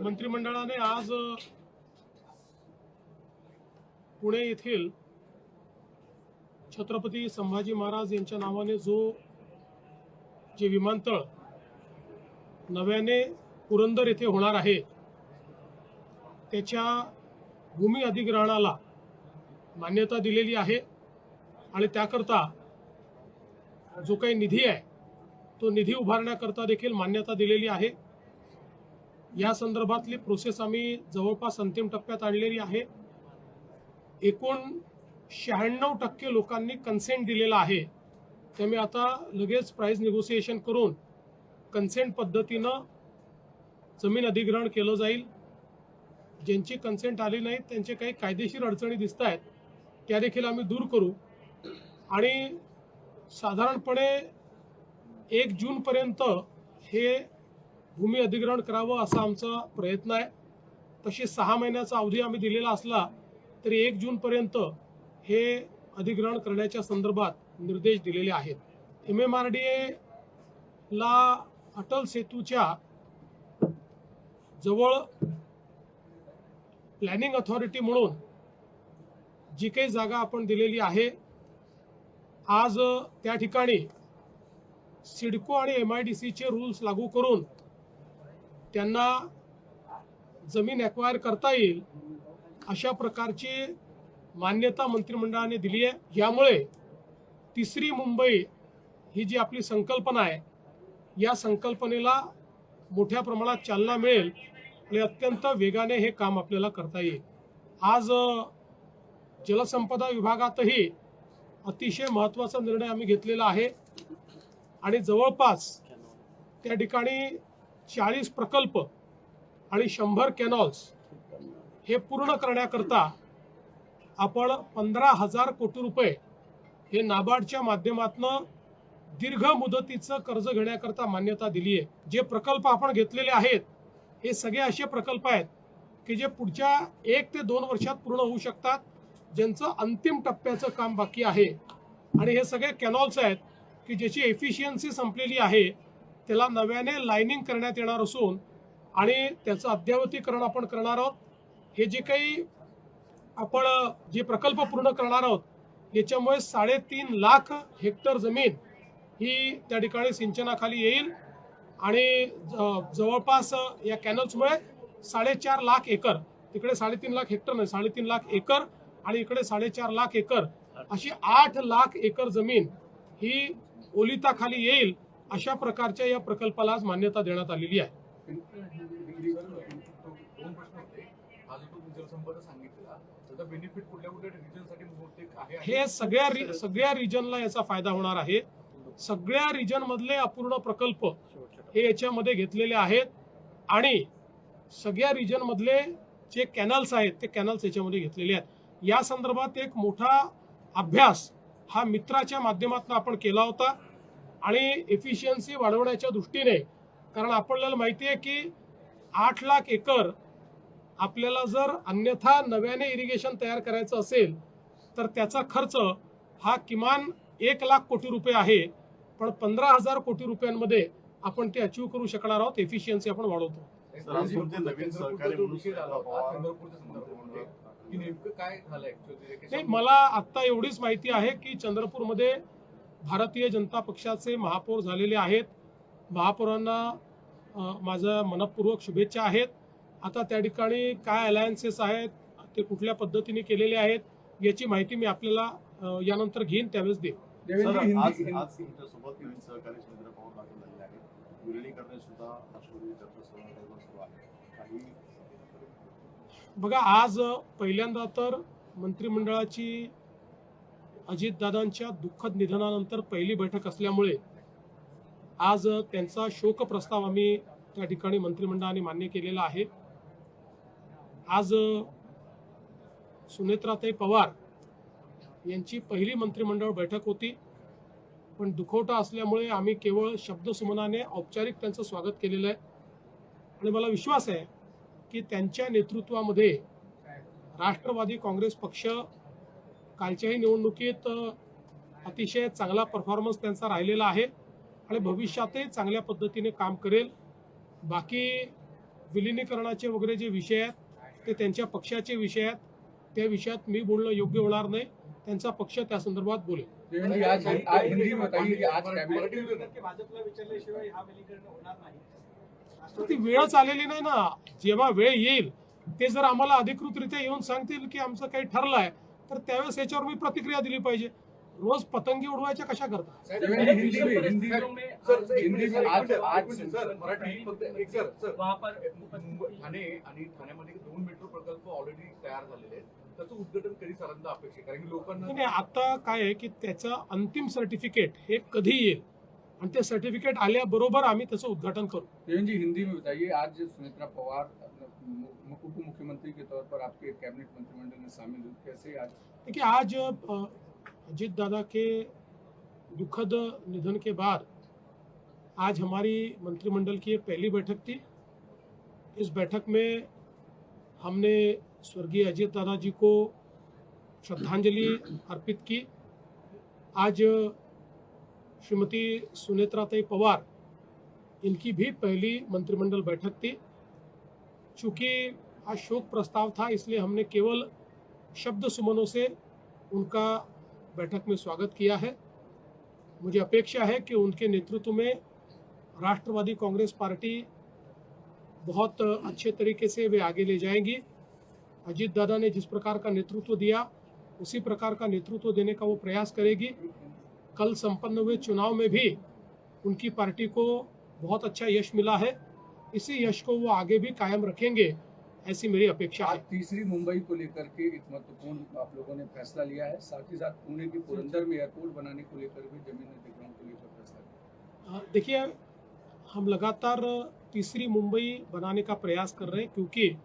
मंत्रिमंडळाने आज पुणे येथील छत्रपती संभाजी महाराज यांच्या नावाने जे विमानतळ नव्याने पुरंदर येथे होणार आहे त्याच्या भूमी अधिग्रहणाला मान्यता दिलेली आहे आणि त्याकरता जो काही निधी आहे तो निधी उभारण्याकरता देखील मान्यता दिलेली आहे। या संदर्भातली प्रोसेस आम्ही जवळपास अंतिम टप्प्यात आणलेली आहे। एकूण 96% लोकांनी कन्सेंट दिलेला आहे। त्यामुळे आता लगेच प्राइस निगोसिएशन करून कन्सेंट पद्धतीनं जमीन अधिग्रहण केलं जाईल। ज्यांची कन्सेंट आली नाही त्यांचे काही कायदेशीर अडचणी दिसत आहेत त्या देखील आम्ही दूर करू आणि साधारणपणे 1 जून पर्यंत हे भूमी अधिग्रहण करावं असा आमचा प्रयत्न आहे। तशी 6 महिन्याचा अवधी आम्ही दिलेला असला तरी 1 जून पर्यंत हे अधिग्रहण करण्याच्या संदर्भात निर्देश दिलेले आहेत। MMRDA ला अटल सेतूच्या जवळ प्लॅनिंग अथॉरिटी म्हणून जी काही जागा आपण दिलेली आहे आज त्या ठिकाणी सिडको आणि MIDC चे रूल्स लागू करून त्यांना जमीन ॲक्वायर करता येईल अशा प्रकारची मान्यता मंत्रिमंडळाने दिली आहे। यामुळे तिसरी मुंबई ही जी आपली संकल्पना आहे या संकल्पनेला मोठ्या प्रमाणात चालना मिळेल आणि अत्यंत वेगाने हे काम आपल्याला करता येईल। आज जलसंपदा विभागातही अतिशय महत्त्वाचा निर्णय आम्ही घेतलेला आहे आणि जवळपास त्या ठिकाणी 40 प्रकल्प आणि 100 कॅनॉल्स हे पूर्ण करण्याकरता आपण 15,000 कोटी रुपये हे नाबार्डच्या माध्यमातून दीर्घ मुदतीचं कर्ज घेण्याकरता मान्यता दिली आहे। जे प्रकल्प आपण घेतलेले आहेत हे सगळे असे प्रकल्प आहेत की जे पुढच्या 1 ते 2 वर्षात पूर्ण होऊ शकतात, ज्यांचं अंतिम टप्प्याचं काम बाकी आहे। आणि हे सगळे कॅनॉल्स आहेत की ज्याची एफिशियन्सी संपलेली आहे, त्याला नव्याने लाइनिंग करण्यात येणार असून आणि त्याचं अद्ययावतीकरण आपण करणार आहोत। हे जे काही आपण जे प्रकल्प पूर्ण करणार आहोत याच्यामुळे 3.5 लाख हेक्टर जमीन ही त्या ठिकाणी सिंचनाखाली येईल आणि जवळपास या कॅनल्समुळे 4.5 लाख एकर, तिकडे 3.5 लाख हेक्टर नाही 3.5 लाख एकर आणि इकडे 4.5 लाख एकर अशी 8 लाख एकर जमीन ही ओलिताखाली येईल अशा प्रकारच्या या प्रकल्पाला आज मान्यता देण्यात आलेली आहे। हे सगळ्या रिजनला याचा फायदा होणार आहे। सगळ्या रिजन मधले अपूर्ण प्रकल्प हे याच्यामध्ये घेतलेले आहेत आणि सगळ्या रिजन मधले जे कॅनल्स आहेत ते कॅनल्स याच्यामध्ये घेतलेले आहेत। या संदर्भात एक मोठा अभ्यास हा मित्राच्या माध्यमातून आपण केला होता आणि एफिशियन्सी वाढवण्याच्या दृष्टीने, कारण आपल्याला माहिती आहे की 8 लाख एकर आपल्याला जर अन्यथा नव्याने इरिगेशन तयार करायचं असेल तर त्याचा खर्च हा किमान 1 लाख कोटी रुपये आहे, पण 15,000 कोटी रुपयांमध्ये आपण ते अचीव करू शकणार आहोत। एफिशियन्सी आपण वाढवतो। नाही, मला आता एवढीच माहिती आहे की चंद्रपूरमध्ये भारतीय जनता पक्षाचे महापौर झालेले आहेत। महापौरांना माझ्या मनपूर्वक शुभेच्छा आहेत। आता त्या ठिकाणी काय अलायन्सेस आहेत ते कुठल्या पद्धतीने केलेले आहेत याची माहिती मी आपल्याला यानंतर घेईन, त्यावेळेस देईन। बघा, आज पहिल्यांदा तर मंत्रिमंडळाची अजितदादांच्या दुःखद निधनानंतर पहिली बैठक असल्यामुळे आज त्यांचा शोक प्रस्ताव आम्ही त्या ठिकाणी मंत्रिमंडळाने मान्य केलेला आहे। आज सुनेत्राताई पवार यांची पहिली मंत्रिमंडळ बैठक होती, पण दुखवटा असल्यामुळे आम्ही केवळ शब्दसुमनाने औपचारिक त्यांचं स्वागत केलेलं आहे आणि मला विश्वास आहे की त्यांच्या नेतृत्वामध्ये राष्ट्रवादी काँग्रेस पक्ष कालच्याही निवडणुकीत अतिशय चांगला परफॉर्मन्स त्यांचा राहिलेला आहे आणि भविष्यातही चांगल्या पद्धतीने काम करेल। बाकी विलिनीकरणाचे वगैरे जे विषय आहेत ते त्यांच्या पक्षाचे विषय आहेत. त्या विषयात मी बोलणं योग्य होणार नाही. त्यांचा पक्ष त्या संदर्भात बोलेल. ती वेळच आलेली नाही ना. जेव्हा वेळ येईल ते जर आम्हाला अधिकृतरित्या येऊन सांगतील की आमचं काही ठरलं आहे तर त्यावेळेस याच्यावर मी प्रतिक्रिया दिली पाहिजे. रोज पतंगी उडवायच्या कशा करता? ठाणे आणि ठाण्यामध्ये 2 मेट्रो प्रकल्प ऑलरेडी तयार झालेले आहेत. त्याचं उद्घाटन कधी साधारणतः अपेक्षित, कारण की लोकांना आता काय आहे की त्याचं अंतिम सर्टिफिकेट हे कधी येईल आणि ते सर्टिफिकेट आल्याबरोबर आम्ही त्याचं उद्घाटन करू. देवेंद्र जी, हिंदी में बताइए, आज सुनेत्रा पवार उप मुख्यमंत्री के तौर पर आपके कैबिनेट मंत्रिमंडल में शामिल हुई, कैसे आज? देखिए, आज अजीत दादा के दुखद निधन के बाद आज हमारी मंत्रिमंडल की ये पहली बैठक थी. इस बैठक में हमने स्वर्गीय अजीत दादा जी को श्रद्धांजलि अर्पित की. आज श्रीमती सुनेत्राताई पवार इनकी भी पहली मंत्रिमंडल बैठक थी. चूंकि आज शोक प्रस्ताव था इसलिए हमने केवल शब्द सुमनों से उनका बैठक में स्वागत किया है. मुझे अपेक्षा है कि उनके नेतृत्व में राष्ट्रवादी कांग्रेस पार्टी बहुत अच्छे तरीके से वे आगे ले जाएंगी. अजीत दादा ने जिस प्रकार का नेतृत्व दिया उसी प्रकार का नेतृत्व देने का वो प्रयास करेगी. कल संपन्न हुए चुनाव में भी उनकी पार्टी को बहुत अच्छा यश मिला है. इसी यश को वो आगे भी कायम रखेंगे, ऐसी मेरी अपेक्षा है. तीसरी मुंबई को लेकर के एक महत्वपूर्ण आप लोगों ने फैसला लिया है. साथ ही साथ पुणे की पुरंदर में एयरपोर्ट बनाने को लेकर भी जमीन अधिग्रहण को लेकर फैसला लिया. देखिए, हम लगातार तीसरी मुंबई बनाने का प्रयास कर रहे हैं क्योंकि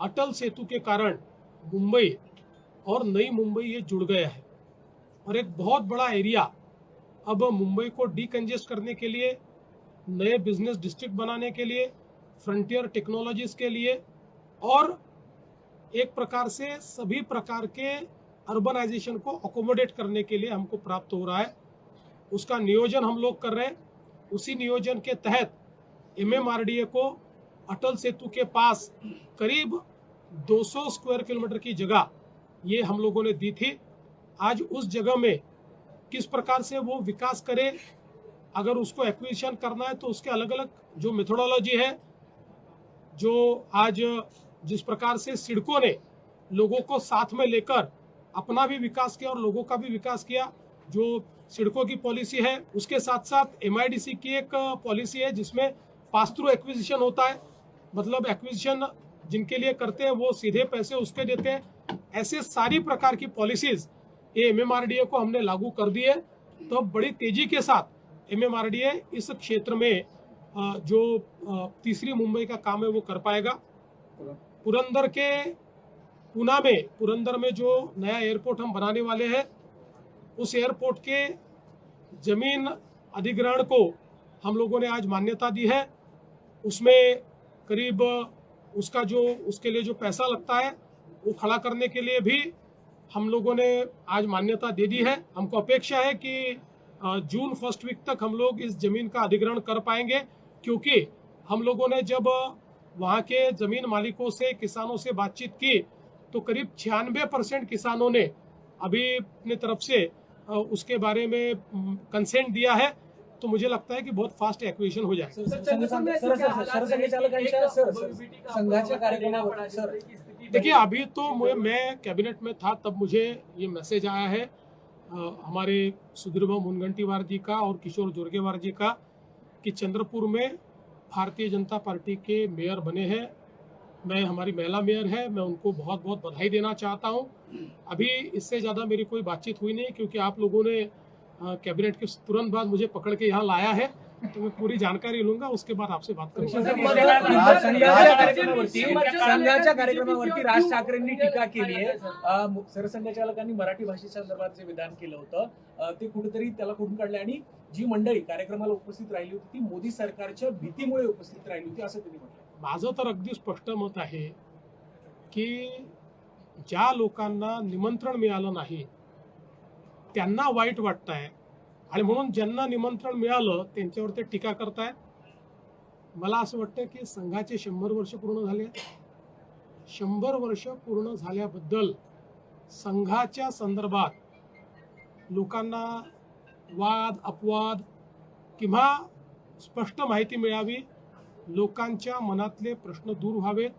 अटल सेतु के कारण मुंबई और नई मुंबई ये जुड़ गया है और एक बहुत बड़ा एरिया अब मुंबई को डीकंजेस्ट करने के लिए, नए बिजनेस डिस्ट्रिक्ट बनाने के लिए, फ्रंटियर टेक्नोलॉजीज के लिए और एक प्रकार से सभी प्रकार के अर्बनाइजेशन को अकोमोडेट करने के लिए हमको प्राप्त हो रहा है. उसका नियोजन हम लोग कर रहे हैं. उसी नियोजन के तहत MMRDA को अटल सेतु के पास करीब 200 स्क्वायर किलोमीटर की जगह ये हम लोगों ने दी थी. आज उस जगह में किस प्रकार से वो विकास करे, अगर उसको एक्विजिशन करना है तो उसके अलग अलग जो मेथोडोलॉजी है, जो आज जिस प्रकार से सिडको ने लोगों को साथ में लेकर अपना भी विकास किया और लोगों का भी विकास किया, जो सिडको की पॉलिसी है उसके साथ साथ MIDC की एक पॉलिसी है जिसमें पास थ्रू एक्विजिशन होता है. मतलब एक्विजिशन जिनके लिए करते हैं वो सीधे पैसे उसके देते हैं. ऐसे सारी प्रकार की पॉलिसीज ये MMRDA को हमने लागू कर दी है. तो बड़ी तेजी के साथ MMRDA इस क्षेत्र में जो तीसरी मुंबई का काम है वो कर पाएगा. पुरंदर में जो नया एयरपोर्ट हम बनाने वाले हैं उस एयरपोर्ट के जमीन अधिग्रहण को हम लोगों ने आज मान्यता दी है. उसमें करीब उसके लिए जो पैसा लगता है वो खड़ा करने के लिए भी हम लोगों ने आज मान्यता दे दी है. हमको अपेक्षा है कि जून फर्स्ट वीक तक हम लोग इस जमीन का अधिग्रहण कर पाएंगे, क्योंकि हम लोगों ने जब वहाँ के जमीन मालिकों से, किसानों से बातचीत की तो करीब 96% किसानों ने अभी अपने तरफ से उसके बारे में कंसेंट दिया है. तो मुझे लगता है कि बहुत फास्ट एक्विजिशन हो जाए. देखिए, अभी तो मैं कैबिनेट में था तब मुझे ये मैसेज आया है हमारे सुधीरभाऊ मुनगंटीवार जी का और किशोर जोरगेवार जी का कि चंद्रपुर में भारतीय जनता पार्टी के मेयर बने हैं. मैं हमारी महिला मेयर है, मैं उनको बहुत बहुत बधाई देना चाहता हूं. अभी इससे ज़्यादा मेरी कोई बातचीत हुई नहीं क्योंकि आप लोगों ने कैबिनेट के तुरंत बाद मुझे पकड़ के यहाँ लाया है, तो मैं पूरी जानकारी लूंगा, उसके बाद आपसे बात करूंगा. संघाच्या कार्यक्रमावरती राज ठाकरेंनी टीका केली आहे. सरसंघचालकांनी मराठी भाषेसंदर्भात जे विधान केलं होतं ते कुठेतरी त्याला कुठून काढले आणि जी मंडळी कार्यक्रमाला उपस्थित राहिली होती ती मोदी सरकारच्या भीतीमुळे उपस्थित राहिली होती असं त्यांनी म्हटलं. माझं तर अगदी स्पष्ट मत आहे की ज्या लोकांना निमंत्रण मिळालं नाही त्यांना वाईट वाटतंय आणि म्हणून ज्यांना निमंत्रण मिळालं त्यांच्यावर ते टीका करतायत. मला असं वाटतं की संघाचे 100 वर्ष पूर्ण झाले. 100 वर्ष पूर्ण झाल्याबद्दल संघाच्या संदर्भात लोकांना वाद अपवाद किंवा स्पष्ट माहिती मिळावी, लोकांच्या मनातले प्रश्न दूर व्हावेत,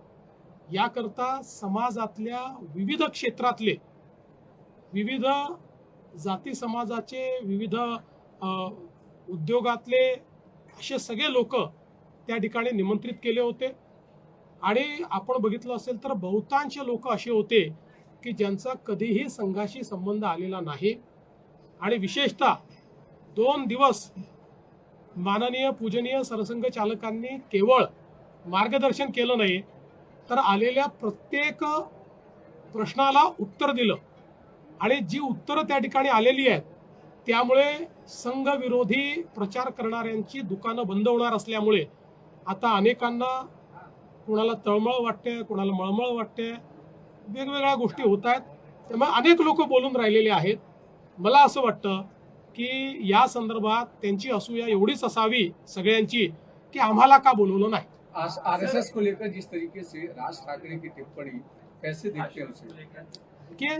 याकरता समाजातल्या विविध क्षेत्रातले, विविध जाती समाजाचे, विविध उद्योगातले असे सगळे लोक त्या ठिकाणी निमंत्रित केले होते. आणि आपण बघितलं असेल तर बहुतांश लोक असे होते की ज्यांचा कधीही संघाशी संबंध आलेला नाही. आणि विशेषतः 2 दिवस माननीय पूजनीय सरसंघ चालकांनी केवळ मार्गदर्शन केलं नाही, तर आलेल्या प्रत्येक प्रश्नाला उत्तर दिलं. आणि जी उत्तरं त्या ठिकाणी आलेली आहेत त्यामुळे संघ विरोधी प्रचार करणाऱ्यांची दुकानं बंद होणार असल्यामुळे आता अनेकांना, कोणाला तळमळ वाटते, कोणाला मळमळ वाटते, वेगवेगळ्या गोष्टी होत आहेत. त्यामुळे अनेक लोक बोलून राहिलेले आहेत. मला असं वाटतं की या संदर्भात त्यांची असूया एवढीच असावी सगळ्यांची की आम्हाला का बोलवलं नाही. आरएसएस को लेकर जिस तरीके से राज ठाकरे की टिप्पणी कैसे देखते हैं उसे? कि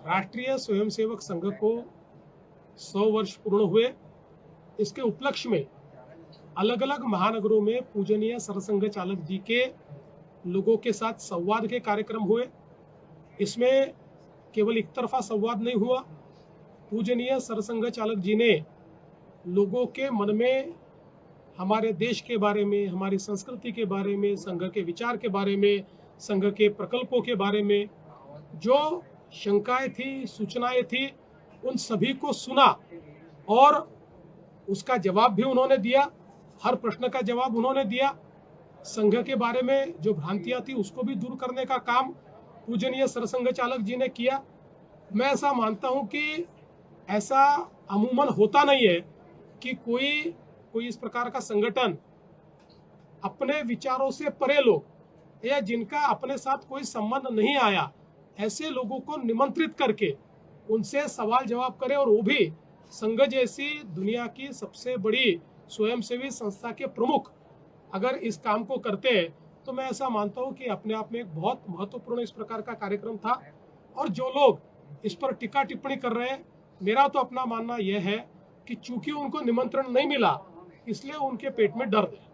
राष्ट्रीय स्वयंसेवक संघ को 100 वर्ष पूर्ण हुए, इसके उपलक्ष्य में अलग अलग महानगरों में पूजनीय सरसंघ चालक जी के लोगों के साथ संवाद के कार्यक्रम हुए. इसमें केवल एक तरफा संवाद नहीं हुआ, पूजनीय सरसंघ चालक जी ने लोगों के मन में हमारे देश के बारे में, हमारी संस्कृति के बारे में, संघ के विचार के बारे में, संघ के प्रकल्पों के बारे में जो शंकाएं थी, सूचनाएं थी, उन सभी को सुना और उसका जवाब भी उन्होंने दिया. हर प्रश्न का जवाब उन्होंने दिया. संघ के बारे में जो भ्रांतियां थी उसको भी दूर करने का काम पूजनीय सरसंघ चालक जी ने किया. मैं ऐसा मानता हूं कि ऐसा अमूमन होता नहीं है कि कोई इस प्रकार का संगठन अपने विचारों से परे लोग या जिनका अपने साथ कोई संबंध नहीं आया ऐसे लोगों को निमंत्रित करके उनसे सवाल जवाब करे, और वो भी संघ जैसी दुनिया की सबसे बड़ी स्वयंसेवी संस्था के प्रमुख अगर इस काम को करते हैं तो मैं ऐसा मानता हूं कि अपने आप में एक बहुत महत्वपूर्ण इस प्रकार का कार्यक्रम था. और जो लोग इस पर टीका टिप्पणी कर रहे हैं, मेरा तो अपना मानना यह है कि चूंकि उनको निमंत्रण नहीं मिला इसलिए उनके पेट में दर्द है.